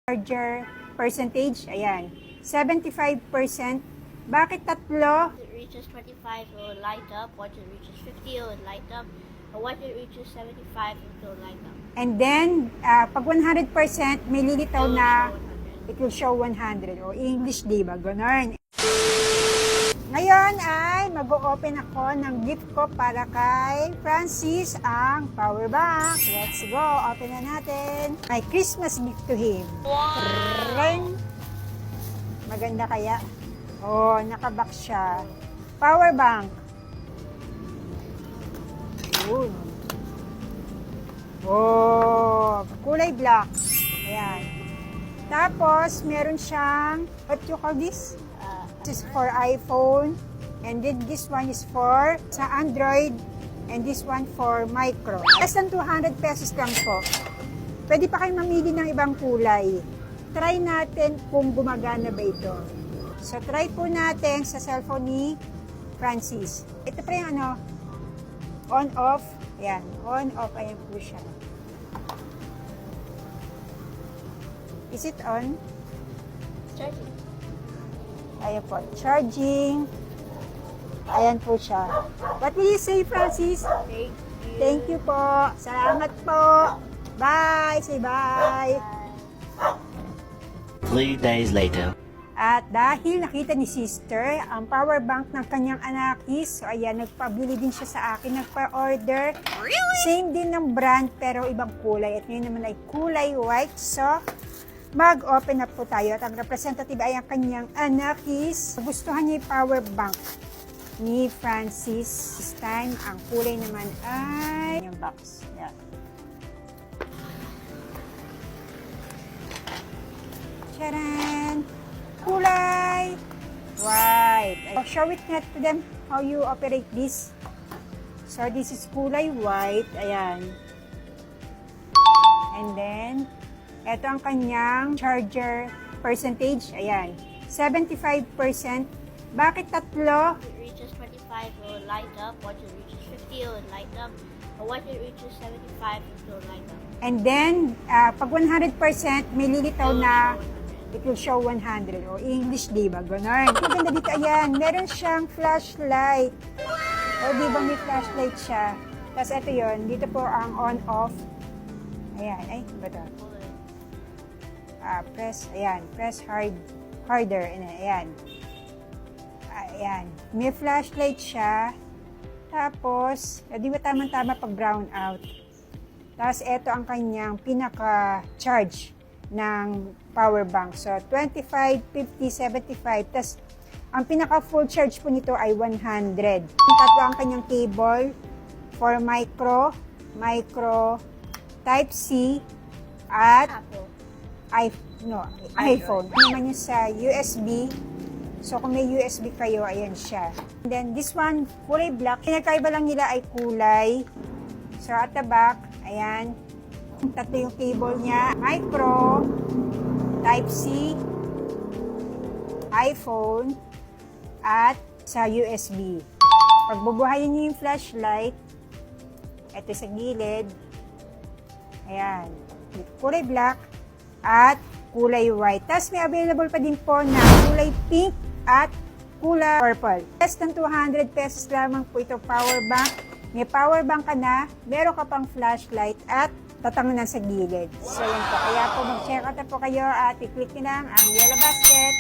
Charger percentage, ayan, 75%. Bakit tatlo? Once it reaches 25, it will light up. Once it reaches 50, it will light up. And once it reaches 75, it will light up. And then, pag 100%, may lilitaw na it will show 100. O English, di ba? Ganon. Ngayon ay mag-o-open ako ng gift ko para kay Francis, ang power bank. Let's go. Open na natin. My Christmas gift to him. Ring. Maganda kaya? Oh, nakabox siya. Power bank. Yun. Oh, kulay black. Ayan. Tapos, meron siyang, what you call this? This is for iPhone. And then this one is for sa Android. And this one for micro. Less than 200 pesos lang po. Pwede pa kayo mamili ng ibang kulay. Try natin kung gumagana ba ito. So, try po natin sa cellphone ni Francis. Ito pa yung ano, on-off. Ayan, on-off. Ayan po siya. Is it on? Charging. Ayan po, charging. Ayan po siya. What will you say, Francis? Thank you. Thank you po. Salamat po. Bye. Say bye. 3 days later. At dahil nakita ni sister ang power bank ng kanyang anakis, so ayan, nagpabili din siya sa akin, nagpa-order. Really? Same din ng brand pero ibang kulay. At ngayon naman ay kulay white. So, mag-open up po tayo. At ang representative ay ang kanyang anakis. Gustuhan niya yung power bank ni Francis. This time, ang kulay naman ay yung box. Yan. Charan! Kulay white. Show it nga to them how you operate this. So, this is kulay white. Ayan. And then, ito ang kanyang charger percentage. Ayan. 75%. Bakit tatlo? Once it reaches 25, it will light up. Once it reaches 50, it will light up. And once it reaches 75, it will light up. And then, pag 100%, may lilitaw na it will show 100. O English, di ba? Ganon. Maganda dito, ayan. Meron siyang flashlight. O, di ba may flashlight siya? Tapos ito yon, dito po ang on-off. Ayan. Ay, ba ito? Press harder. Ayan. Ayan. May flashlight siya. Tapos, di ba tama-tama pag brown out? Tapos, ito ang kanyang pinaka-charge ng power bank. So, 25, 50, 75. Tapos, ang pinaka-full charge po nito ay 100. Tatlo ang kanyang cable for micro, Type-C, at Apple. iPhone. Naman yung sa USB. So, kung may USB kayo, ayan siya. And then, this one, kulay black. Pinagkaiba lang nila ay kulay. So, at the back, ayan. Tatlo yung cable niya. Micro, Type-C, iPhone, at sa USB. Pag bubuhayin niyo yung flashlight, ito sa gilid. Ayan. Kulay black at kulay white. Tapos may available pa din po na kulay pink at kulay purple. Less than 200 pesos lamang po ito power bank. May power bank ka na, meron ka pang flashlight at tatangunan sa gilid. So yan po. Kaya po mag-check out na po kayo at i-click nyo lang ang yellow basket